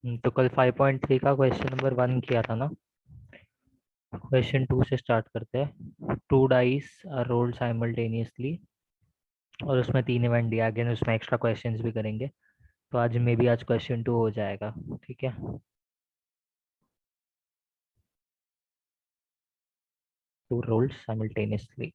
तो कल 5.3 का क्वेश्चन नंबर 1 किया था ना। क्वेश्चन 2 से स्टार्ट करते हैं। 2 डाइस आर रोल्ड साइमल्टेनियसली और उसमें 3 इवेंट दिया, अगेन उसमें एक्स्ट्रा क्वेश्चंस भी करेंगे। तो आज मे भी आज क्वेश्चन 2 हो जाएगा, ठीक है। To rolled simultaneously.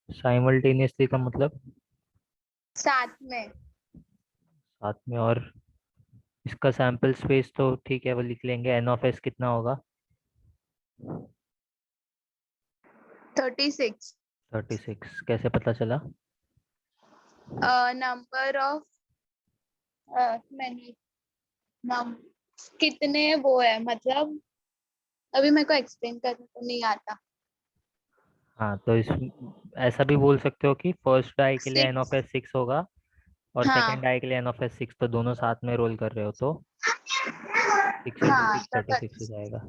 साइमल्टेनियसली का मतलब साथ में। साथ में। और इसका सैंपल स्पेस तो ठीक है, वो लिख लेंगे। एन ऑफ एस कितना होगा? 36। 36। कैसे पता चला? नंबर ऑफ मैनी नम कितने वो है, मतलब अभी मेरे को एक्सप्लेन करने को नहीं आता। हाँ, तो इस ऐसा भी बोल सकते हो कि फर्स्ट डाई के लिए एन ऑफ 6। एस 6 होगा और सेकंड हाँ डाई के लिए एन ऑफ एस 6, तो दोनों साथ में रोल कर रहे हो तो 6 इंटू हाँ, सिक्स तो 36 हो 36। जाएगा।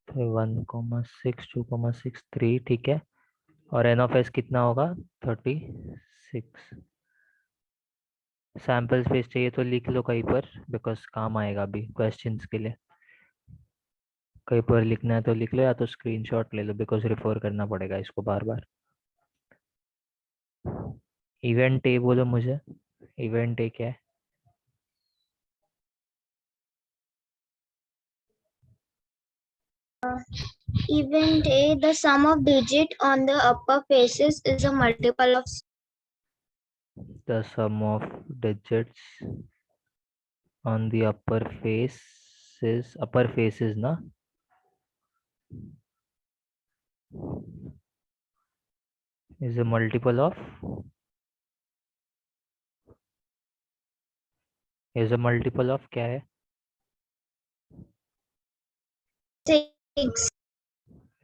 तो 1,6 2,6 3, ठीक है। और एन ऑफ एस कितना होगा? 36। सैम्पल स्पेस चाहिए तो लिख लो कहीं पर, बिकॉज काम आएगा अभी क्वेश्चंस के लिए। कहीं पर लिखना है तो लिख लो, या तो स्क्रीनशॉट ले लो, बिकॉज रिफर करना पड़ेगा इसको बार बार। इवेंट ए बोलो मुझे। इवेंट ए क्या है? Event A, the sum of digit on the upper faces is a multiple of The sum of digits on the upper faces ना, is a multiple of क्या है? 6.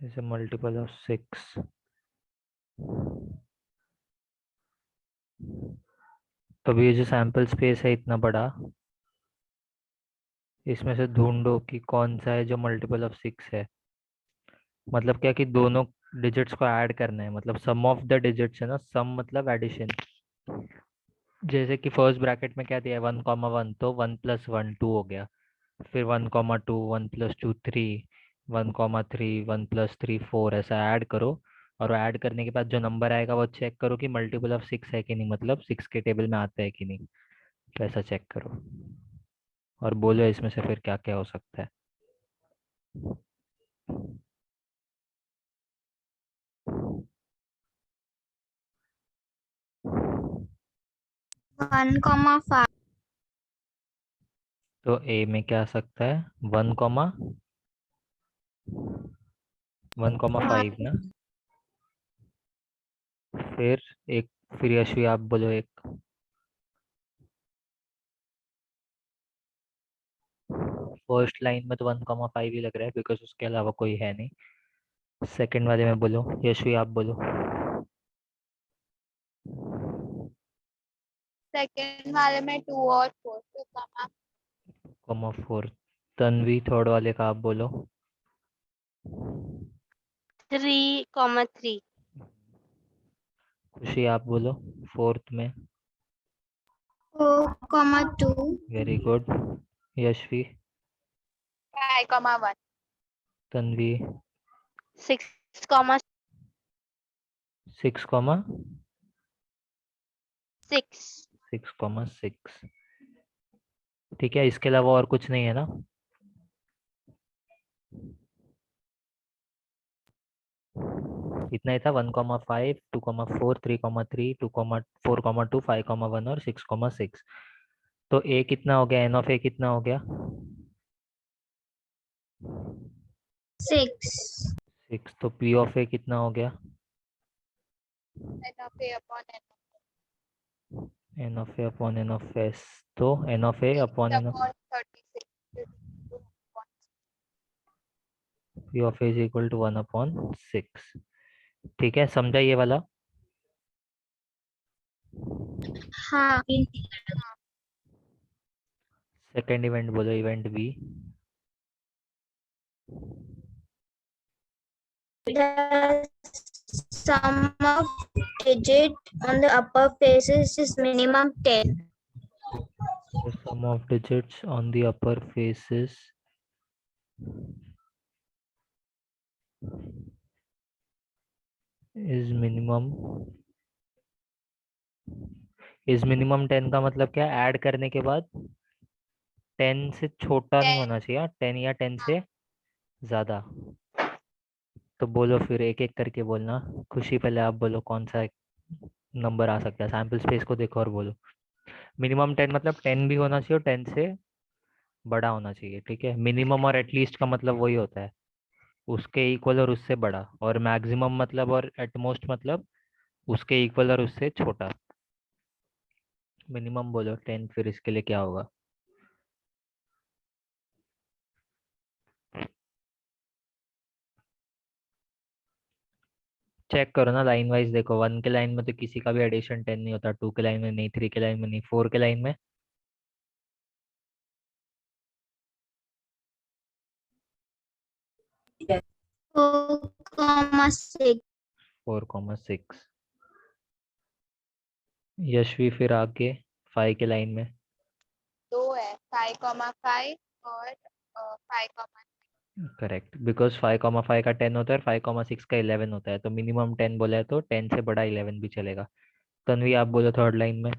is a multiple of 6। तो अभी ये जो sample space है इतना बड़ा, इसमें से ढूंढो कि कौन सा है जो मल्टीपल ऑफ 6 है। मतलब क्या कि दोनों डिजिट्स को ऐड करना है, मतलब सम ऑफ द डिजिट्स है ना, सम मतलब एडिशन। जैसे कि फर्स्ट ब्रैकेट में क्या दिया है? 1,1, तो 1 + 1 2 हो गया। फिर 1,2 1 + 2 3, 1,3 1 + 3 4, ऐसा ऐड करो। और ऐड करने के बाद जो नंबर आएगा वो चेक करो कि मल्टीपल ऑफ 6 है कि नहीं, मतलब 6 के टेबल में आता है कि नहीं। तो ऐसा चेक करो और बोलो इसमें से फिर क्या क्या हो सकता है। 1,5. तो ए में क्या आ सकता है? 1,5 ना। फिर एक, फिर यशवी आप बोलो एक। फर्स्ट लाइन में तो 1,5 ही लग रहा है, बिकॉज उसके अलावा कोई है नहीं। सेकंड वाले में बोलो, यशवी आप बोलो। सेकंड वाले में 2 और 4 तो कमा। 4। तन्वी थर्ड वाले का आप बोलो। 3,3। खुशी आप बोलो फोर्थ में। 4,2. Very good. यशवी। 5,1। तन्वी। 6,6। 6,6, ठीक है। इसके अलावा और कुछ नहीं है ना? इतना ही था। 1,5 2,4 3,3 2,4,2 5,1 और 6,6। तो ए कितना हो गया? एन ऑफ ए कितना हो गया? 6. 6। तो पी ऑफ ए कितना हो गया? n of a upon n n of a upon n of s, तो n of a upon n of upon 36 is equal to upon p of a is equal to 1 upon 6। ठीक है, समझा ये वाला? हाँ। सेकेंड इवेंट बोलो, event B. The sum of digit on the upper faces is minimum 10. The sum of digits on the upper faces is minimum 10 का मतलब क्या? ऐड करने के बाद 10 से छोटा नहीं 10 होना चाहिए, 10 या 10 से ज्यादा। तो बोलो फिर, एक एक करके बोलना। खुशी पहले आप बोलो कौन सा नंबर आ सकता है, सैंपल स्पेस को देखो और बोलो। मिनिमम 10 मतलब 10 भी होना चाहिए और 10 से बड़ा होना चाहिए। ठीक है, मिनिमम और एटलीस्ट का मतलब वही होता है, उसके इक्वल और उससे बड़ा। और मैक्सिमम मतलब और एटमोस्ट मतलब उसके इक्वल और उससे छोटा। मिनिमम बोलो 10, फिर इसके लिए क्या होगा? चेक करो ना, लाइन वाइज देखो। 1 के लाइन में तो किसी का भी एडिशन 10 नहीं होता, 2 के लाइन में नहीं, 3 के लाइन में नहीं, 4 के लाइन में 4,6. 4,6। यशवी फिर आगे 5 के लाइन में 2 है 5,5 और 5,6 करेक्ट, बिकॉज 5,5 का 10 होता है और 5,6 का 11 होता है, तो मिनिमम 10 बोला है तो 10 से बड़ा 11 भी चलेगा। तन्वी आप बोलो थर्ड लाइन में।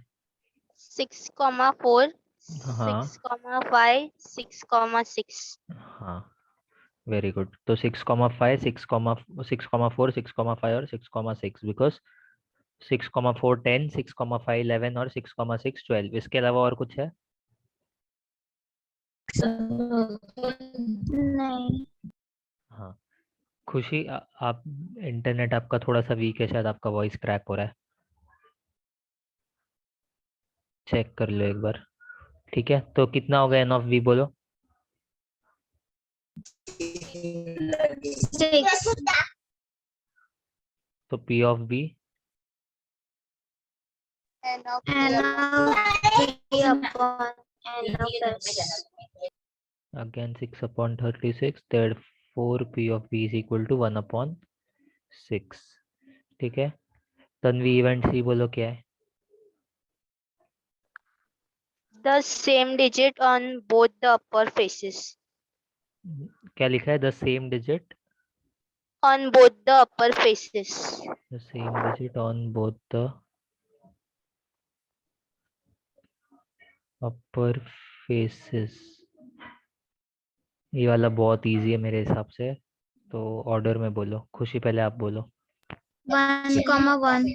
6,4 हाँ 6,5 6,6 हाँ, वेरी गुड। तो 6,5 6,4 6,5 और 6,6, बिकॉज 6,4 10, 6,5 11 और 6,6 12। इसके अलावा और कुछ है? नहीं। हाँ। खुशी आप, इंटरनेट आपका थोड़ा सा वीक है, शायद आपका वॉइस क्रैक हो रहा है, चेक कर लो एक बार। ठीक है, तो कितना हो गया एन ऑफ वी बोलो? 6. तो P of B n of And a 3 upon n of s. Again 6 upon 36, therefore p of b is equal to 1 upon 6। ठीक है, तन्वी इवेंट सी बोलो क्या है? the same digit on both the upper faces क्या लिखा है? The same digit, on both the upper faces the same digit on both the upper faces. ये वाला बहुत इजी है मेरे हिसाब से, तो ऑर्डर में बोलो। खुशी पहले आप बोलो। 1,1.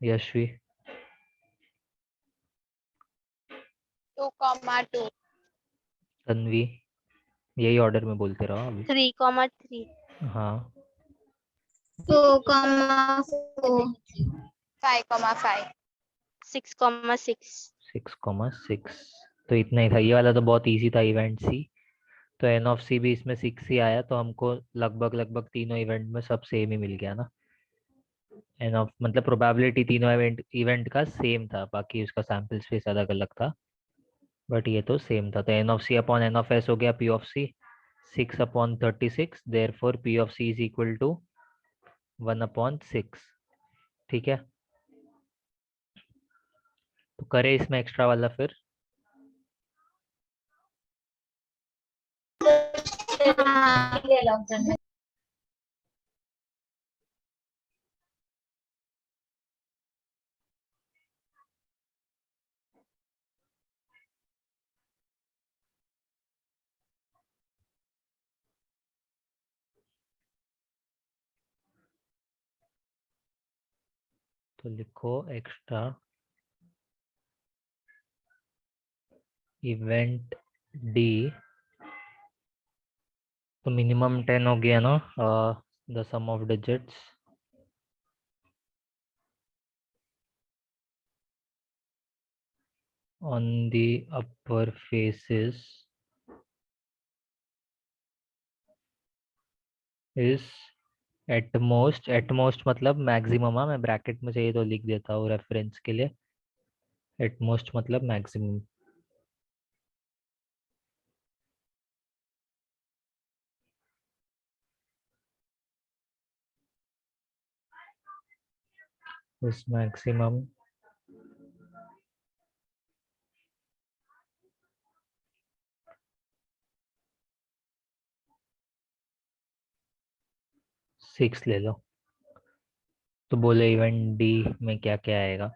यशवी 2,2 तन्वी, यही ऑर्डर में बोलते रहो अभी। 3,3 हाँ 4,4. 5,5 6,6 6,6। तो इतना ही था, ये वाला तो बहुत इजी था, इवेंट सी। तो एन ऑफ सी भी इसमें 6 ही आया, तो हमको लगभग लगभग तीनों इवेंट में सब सेम ही मिल गया ना। एन ऑफ मतलब प्रोबेबिलिटी तीनों इवेंट का सेम था, बाकी उसका सैंपल स्पेस अलग अलग था, बट ये तो सेम था। तो n of C upon n of S हो गया P of C, 6 upon 36, therefore P of C is equal to 1 upon 6। ठीक है, तो करें इसमें एक्स्ट्रा वाला फिर। हाँ। तो लिखो एक्स्ट्रा इवेंट डी। तो मिनिमम 10 हो गया ना, the sum of digits on the upper faces is at most मतलब मैक्सिमम। मैं ब्रैकेट में चाहिए तो लिख देता हूँ रेफरेंस के लिए। एट मोस्ट मतलब मैक्सिमम। इस मैक्सिमम सिक्स ले लो। तो बोले इवेंट डी में क्या क्या आएगा।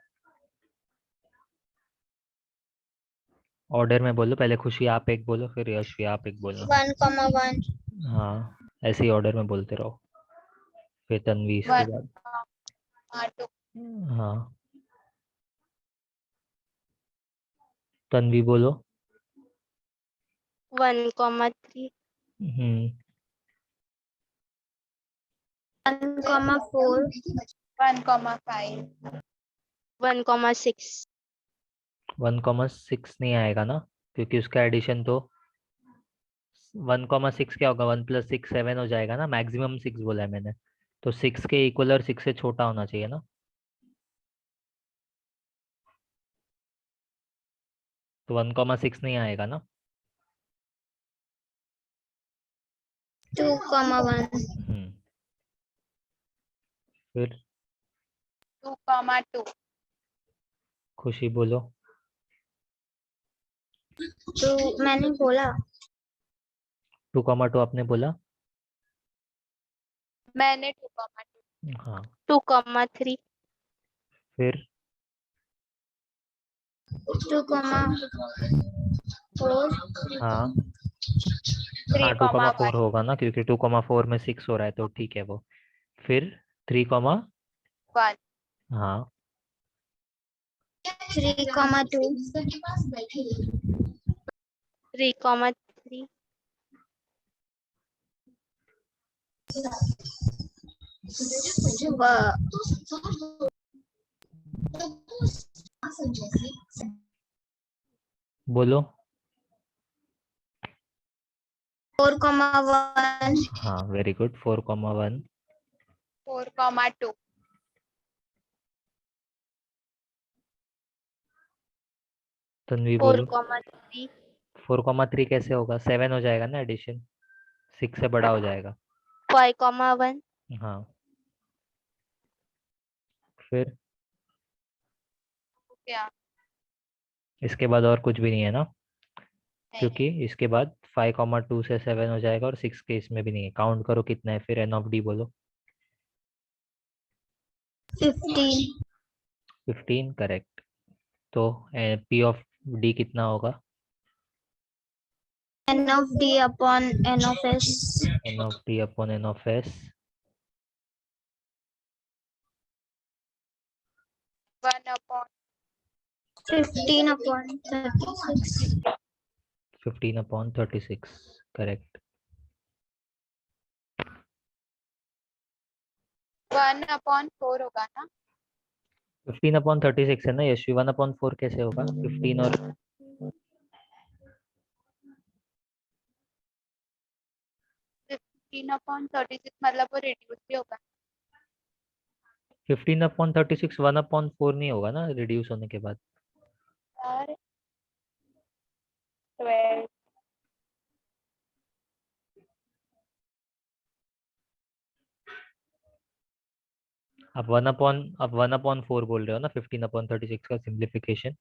ऑर्डर में बोलो, पहले खुशी आप एक बोलो, फिर यशवी आप एक बोलो। 1,1. हाँ, ऐसे ही ऑर्डर में बोलते रहो, फिर तन्वी इसके 1, बाद। 2, हाँ, तन्वी बोलो। 1,3. हम्म 1,4. 1,5. 1,6. 1,6 नहीं आएगा ना, क्योंकि उसका एडिशन तो 1,6 क्या होगा, 1 + 6 7 हो जाएगा ना। मैक्सिमम 6 बोला है मैंने, तो 6 के इक्वल और 6 से छोटा होना चाहिए ना। तो 1,6 नहीं आएगा ना। 2,1. फिर 2,2. खुशी बोलो। 2 मैंने बोला. 2,2 आपने बोला। मैंने 2,2. हाँ, 2,3. फिर 2,4. हाँ 2,4 3,1. होगा ना, क्योंकि 2,4 में 6 हो रहा है, तो ठीक है वो। फिर 3, 1. हाँ 3,2. 3,3. बोलो। 4,1. हाँ वेरी गुड, 4,1। 4,2. तन्वी बोलो। 4,3. 4,3 कैसे होगा, 7 हो जाएगा ना एडिशन, 6 से बड़ा हो जाएगा। 5,1. हाँ, फिर क्या? इसके बाद और कुछ भी नहीं है ना, नहीं. क्योंकि इसके बाद 5,2 से 7 हो जाएगा और 6 के इसमें भी नहीं है। काउंट करो कितना है, फिर एन ऑफ डी बोलो। 15. 15 करेक्ट। तो पी ऑफ डी कितना होगा। N of D upon N of S. N of D upon n of S. 15/36. 15/36 correct. 1/4 होगा ना. 15/36 है ना यशवी, 1/4 कैसे होगा 15 और 15/36 मतलब वो रिड्यूस भी होगा. 15/36 1/4 नहीं होगा ना रिड्यूस होने के बाद। और 12. आप 1/4 बोल रहे हो ना 15/36 का सिंप्लीफिकेशन।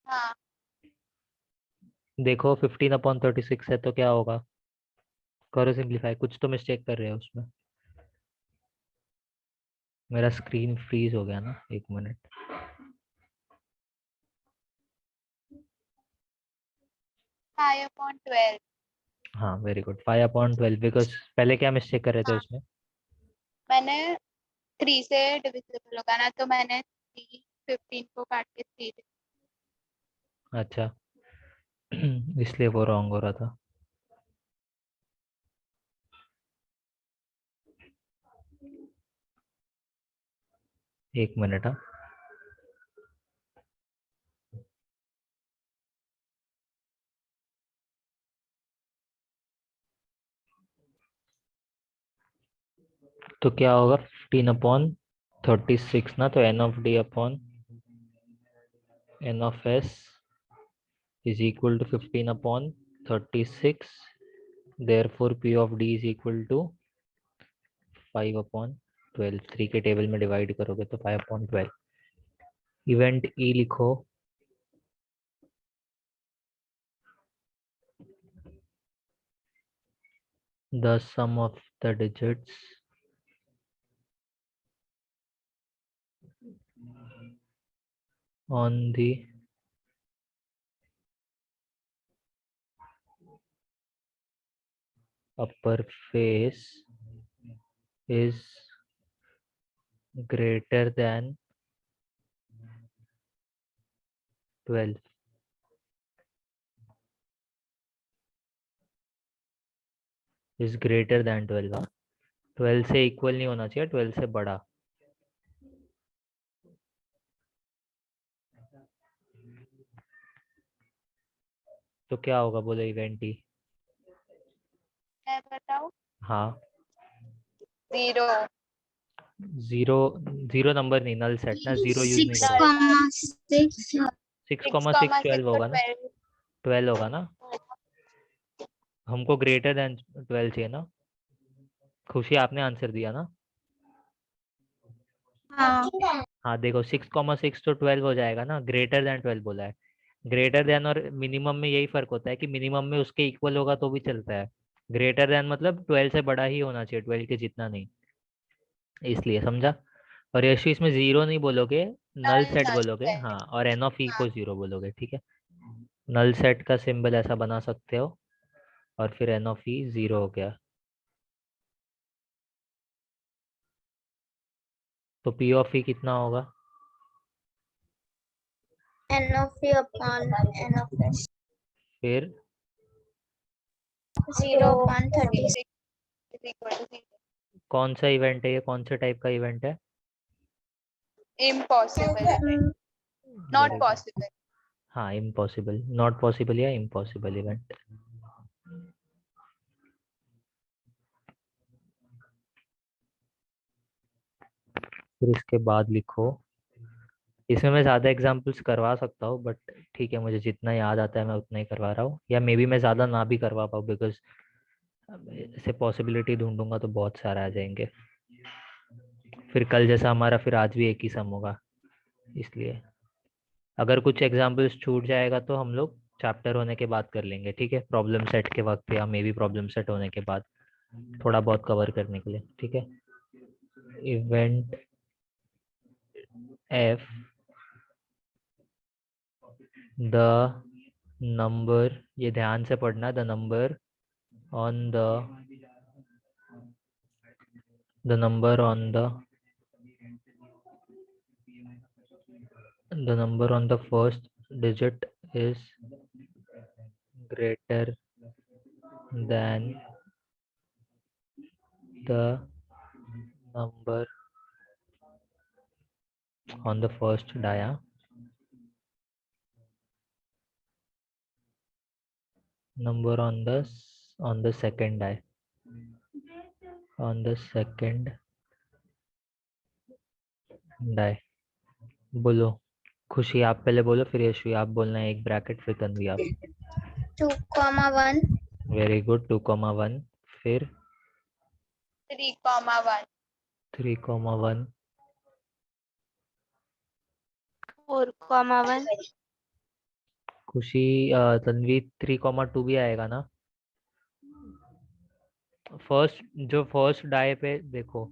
हाँ. देखो 15/36 है तो क्या होगा, करो सिंप्लीफाई। कुछ तो मिस्टेक कर रहे हो उसमें। मेरा स्क्रीन फ्रीज हो गया ना, 1 मिनट। 5/12. हाँ वेरी गुड, 5/12 बिकॉज पहले क्या मिस्टेक कर रहे थे हाँ. उसमें। मैंने 3 से डिविजिबल होगा ना, तो मैंने 3 15 को काट के 3. अच्छा इसलिए वो रॉन्ग हो रहा था। 1 मिनट हाँ। तो क्या होगा 15/36 ना, तो n of d upon n of s is equal to 15/36. Therefore p of d is equal to 5/12. 3 के टेबल में डिवाइड करोगे तो 5/12. इवेंट e लिखो. The sum of the digits on the upper face is greater than 12. Is greater than 12. हाँ, 12 से equal नहीं होना चाहिए, 12 से बड़ा. तो क्या होगा बोलो इवेंट ही. मैं बताऊं? हाँ, 0 जीरो. जीरो नंबर नहीं, नल सेट ना, जीरो यूज नहीं 6, करोगे. 6. 6,6 12 होगा ना. 12 12 होगा ना. हमको ग्रेटर देन 12 चाहिए ना. खुशी आपने आंसर दिया ना. हाँ, हाँ देखो 6,6 तो 12 हो जाएगा ना. ग्रेटर देन 12 बोला है. ग्रेटर देन और मिनिमम में यही फर्क होता है कि मिनिमम में उसके इक्वल होगा तो भी चलता है. ग्रेटर देन मतलब 12 से बड़ा ही होना चाहिए, 12 के जितना नहीं. इसलिए समझा. और यशु इसमें जीरो नहीं बोलोगे, नल सेट बोलोगे. सेट। हाँ, और एन ऑफ ई हाँ को जीरो बोलोगे. ठीक है. नल सेट का सिंबल ऐसा बना सकते हो और फिर एन ऑफ ई जीरो हो गया. तो पी ऑफ ई कितना होगा. n of p upon n of s. फिर 0 upon 36. कौन सा इवेंट है ये, कौन से टाइप का इवेंट है. Impossible, not Very good. Possible. हाँ, इम्पॉसिबल, नॉट पॉसिबल या इम्पॉसिबल इवेंट. फिर इसके बाद लिखो. इसमें मैं ज़्यादा एग्जांपल्स करवा सकता हूँ, बट ठीक है, मुझे जितना याद आता है मैं उतना ही करवा रहा हूँ. या मे बी मैं ज़्यादा ना भी करवा पाऊँ, बिकॉज ऐसे पॉसिबिलिटी ढूंढूंगा तो बहुत सारे आ जाएंगे. फिर कल जैसा हमारा फिर आज भी एक ही सम होगा. इसलिए अगर कुछ एग्जांपल्स छूट जाएगा तो हम लोग चैप्टर होने के बाद कर लेंगे. ठीक है, प्रॉब्लम सेट के वक्त या मे बी प्रॉब्लम सेट होने के बाद थोड़ा बहुत कवर करने के लिए. ठीक है. इवेंट एफ द नंबर, ये ध्यान से पढ़ना, the number on the number on the number on the first digit is greater than the number on the first dia. Number on the second die. On the second die. बोलो. खुशी आप पहले बोलो, फिर यशवी आप बोलना है एक ब्रैकेट, फिर तन्वी आप. 2, 1. Very good. 2,1. फिर 3,1 3,1. 4,1. खुशी तन्वी 3,2 भी आएगा ना. फर्स्ट डाई पे देखो,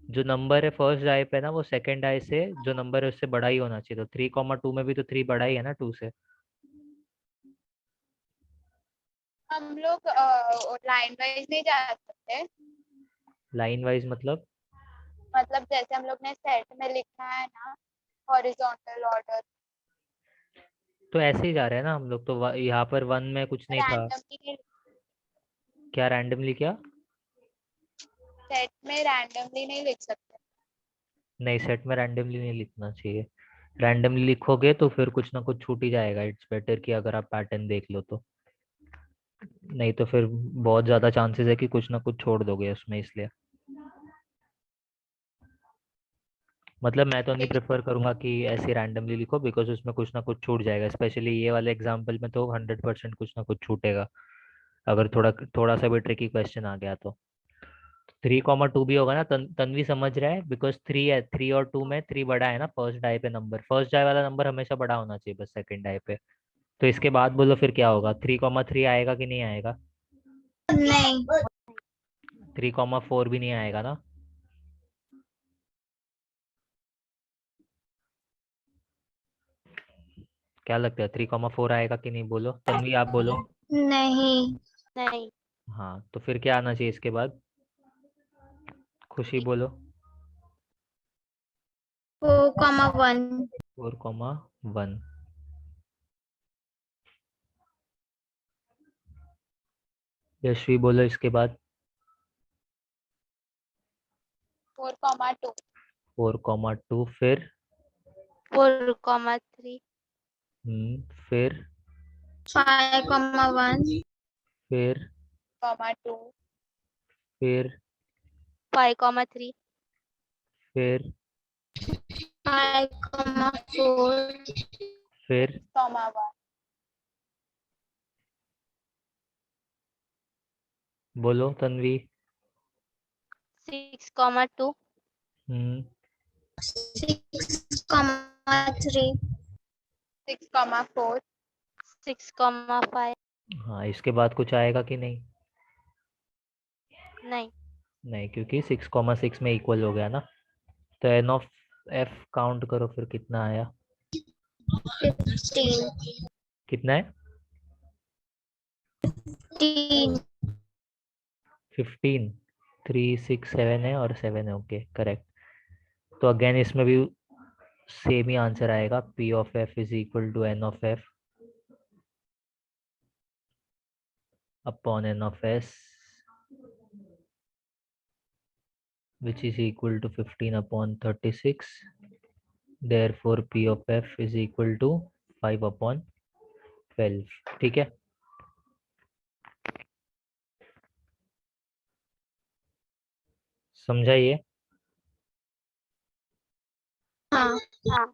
जो नंबर है फर्स्ट डाई पे ना, वो सेकंड डाई से जो नंबर है उससे बड़ा ही होना चाहिए. तो 3,2 में भी तो 3 बड़ा ही है ना 2 से. हम लोग लाइन वाइज नहीं जा सकते। लाइन वाइज मतलब जैसे हम लोग ने सेट में लिखा है ना, हॉरिजॉन्टल ऑर्डर, तो ऐसे ही जा रहे हैं ना हम लोग. तो यहाँ पर 1 में कुछ नहीं था. रैंडमली क्या रैंडमली क्या. सेट में रैंडमली नहीं लिख सकते। नहीं, सेट में रैंडमली नहीं लिखना चाहिए. रैंडमली लिखोगे तो फिर कुछ ना कुछ छूट ही जाएगा. इट्स बेटर कि अगर आप पैटर्न देख लो तो. नहीं तो फिर बहुत ज्यादा चांसेस है कि कुछ ना कुछ छोड़ दोगे उसमें, इसलिए. मतलब मैं तो नहीं प्रेफर करूंगा कि ऐसे रैंडमली लिखो, बिकॉज उसमें कुछ ना कुछ छूट जाएगा, स्पेशली ये वाले एग्जाम्पल में तो 100% कुछ ना कुछ छूटेगा अगर थोड़ा थोड़ा सा भी ट्रिकी क्वेश्चन आ गया तो। 3,2 भी होगा ना, तन्वी समझ रहा है, बिकॉज 3 है, 3 और 2 में 3 बड़ा है ना फर्स्ट डाई पे नंबर, फर्स्ट डाई वाला नंबर हमेशा बड़ा होना चाहिए बस सेकंड डाई पे। तो इसके बाद बोलो फिर क्या होगा, 3,3 आएगा कि नहीं आएगा? नहीं, 3,4 भी नहीं आएगा ना? क्या लगता है 3,4 आएगा कि नहीं, बोलो तन्वी, आप बोलो। नहीं, नहीं। हाँ तो फिर क्या आना चाहिए इसके बाद, खुशी बोलो। 4,1. 4,1। यशवी बोलो इसके बाद। 4,2. 4,2 फिर? 4,3. फिर? 5,1. फिर? 2. फिर? 5,3. फिर? 5,4. फिर? 1. बोलो तन्वी। 6,2. हम्म 6,3. 6,4. 6,5. हाँ इसके बाद कुछ आएगा कि नहीं? नहीं। नहीं, क्योंकि 6,6 में इक्वल हो गया ना। तो एन ऑफ एफ काउंट करो फिर कितना आया। 15. कितना है? 15. 15। 3, 6, 7 है और 7 है, ओके करेक्ट। तो अगेन इसमें भी सेम ही आंसर आएगा, P of F is equal to n of F upon n of S, which is equal to 15 upon 36. Therefore P of F is equal to 5 upon 12। ठीक है, समझाइए। हाँ, हाँ।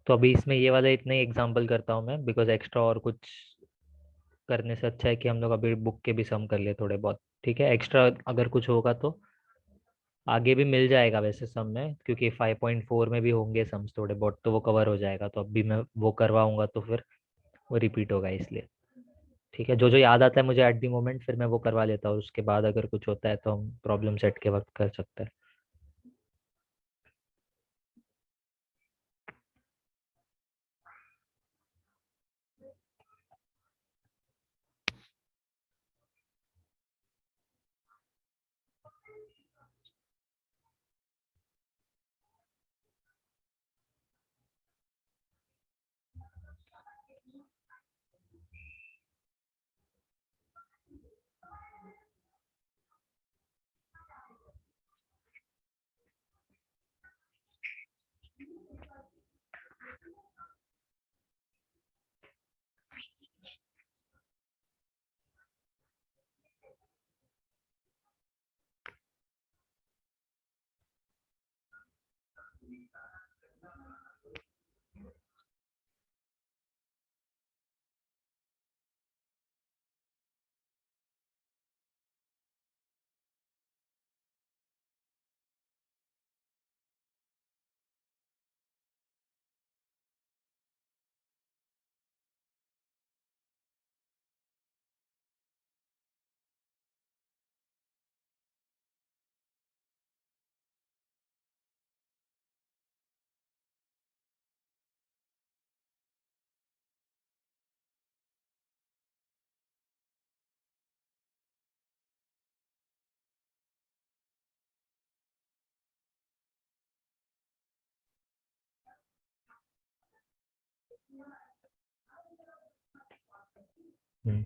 तो अभी इसमें ये वाला इतना ही एग्जांपल करता हूँ मैं, बिकॉज एक्स्ट्रा और कुछ करने से अच्छा है कि हम लोग अभी बुक के भी सम कर लिए थोड़े बहुत। ठीक है, एक्स्ट्रा अगर कुछ होगा तो आगे भी मिल जाएगा वैसे सम में, क्योंकि 5.4 में भी होंगे सम्स थोड़े बहुत, तो वो कवर हो जाएगा। तो अब भी मैं वो करवाऊंगा तो फिर वो रिपीट होगा इसलिए। ठीक है, जो जो याद आता है मुझे एट दी मोमेंट फिर मैं वो करवा लेता हूँ, उसके बाद अगर कुछ होता है तो हम प्रॉब्लम सेट के वक्त कर सकते हैं।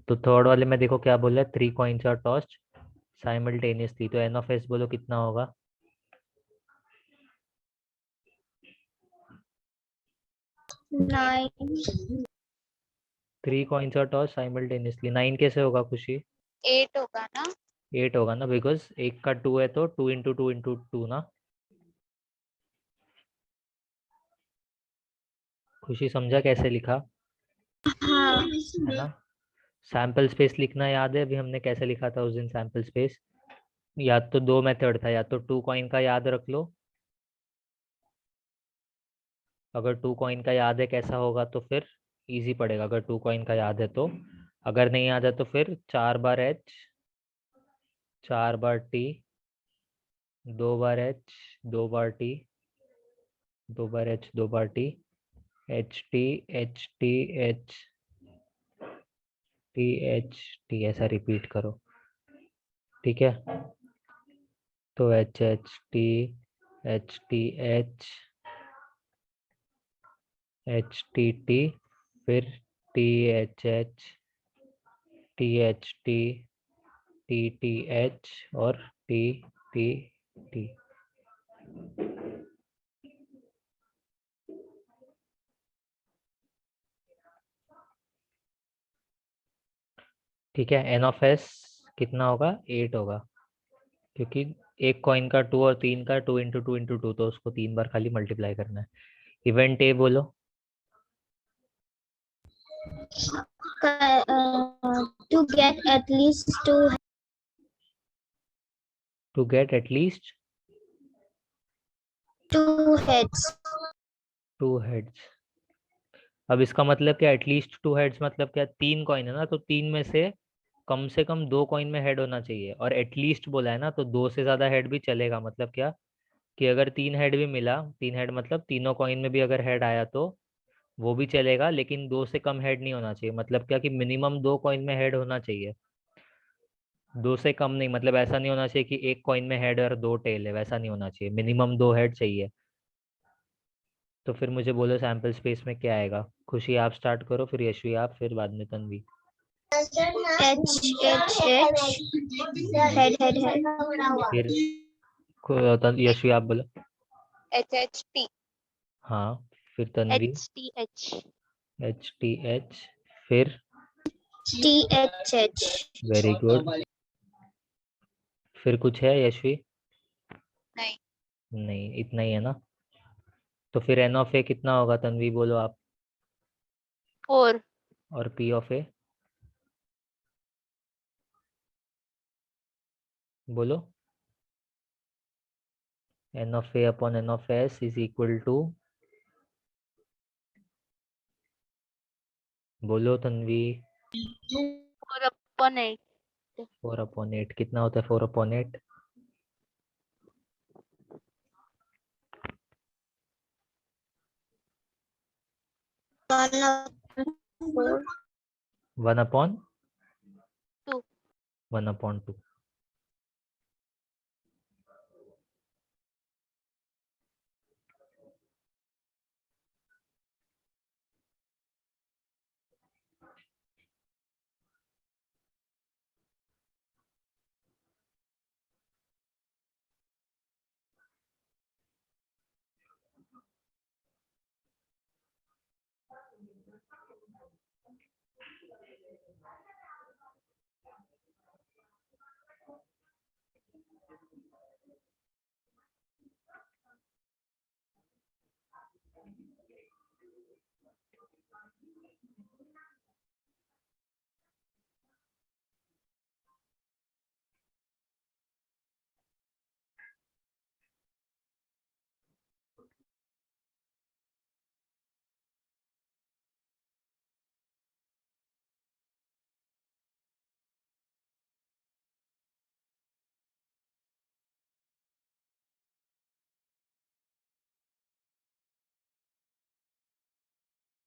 तो थर्ड वाले में देखो क्या बोला है, 3 कॉइन्स आर टॉस्ड साइमल्टेनियसली, तो एन ऑफ एस बोलो कितना होगा। 9. 3 कॉइन्स आर टॉस्ड साइमल्टेनियसली, 9 कैसे होगा खुशी? 8 होगा ना? 8 होगा ना, बिकॉज एक का 2 है तो 2 इंटू 2 इंटू 2 ना। खुशी समझा कैसे लिखा, हाँ है ना? सैंपल स्पेस लिखना याद है अभी हमने कैसे लिखा था उस दिन सैंपल स्पेस? या तो दो मेथड था, या तो 2 कॉइन का याद रख लो, अगर 2 कॉइन का याद है कैसा होगा तो फिर इजी पड़ेगा, अगर 2 कॉइन का याद है तो। अगर नहीं याद है तो फिर 4 बार एच, 4 बार टी, 2 बार एच, 2 बार टी, 2 बार एच, 2 बार T, H T, H T, H T, H T, ऐसा रिपीट करो, ठीक है? तो H H T, H T H, H T T, फिर T H H, T H T, T T H, और टी टी टी। ठीक है, N of S कितना होगा? 8 होगा, क्योंकि एक कॉइन का 2 और 3 का 2 इंटू 2 इंटू 2, तो उसको 3 बार खाली मल्टीप्लाई करना है। इवेंट ए बोलो। to get at least to get at least two heads. 2 heads. अब इसका मतलब क्या, एटलीस्ट 2 हेड्स मतलब क्या? 3 कॉइन है ना, तो 3 में से कम 2 कॉइन में हेड होना चाहिए, और एटलीस्ट बोला है ना, तो 2 से ज्यादा हेड भी चलेगा। मतलब क्या कि अगर 3 हेड भी मिला, 3 हेड मतलब तीनों कॉइन में भी अगर हेड आया तो वो भी चलेगा, लेकिन 2 से कम हेड नहीं होना चाहिए। मतलब क्या कि मिनिमम 2 कॉइन में हेड होना चाहिए, 2 से कम नहीं। मतलब ऐसा नहीं होना चाहिए कि एक कॉइन में हेड और 2 टेल है, वैसा नहीं होना चाहिए, मिनिमम 2 हेड चाहिए। तो फिर मुझे बोलो सैंपल स्पेस में क्या आएगा? खुशी आप स्टार्ट करो, फिर यशवी आप, फिर बाद में Tanvi. H H H head head head. फिर यशवी आप बोलो। H H T. हाँ, फिर Tanvi. HTH. H T H, फिर T H H. Very good. फिर कुछ है यशवी? नहीं। नहीं, इतना ही है ना? तो फिर एन ऑफ ए कितना होगा तन्वी, बोलो आप। 4. और पी ऑफ ए बोलो। N of A upon n of S is equal to, बोलो तन्वी। 4/8. 4/8 कितना होता है? 4/8 1/4. 1/2। 2. 1/2।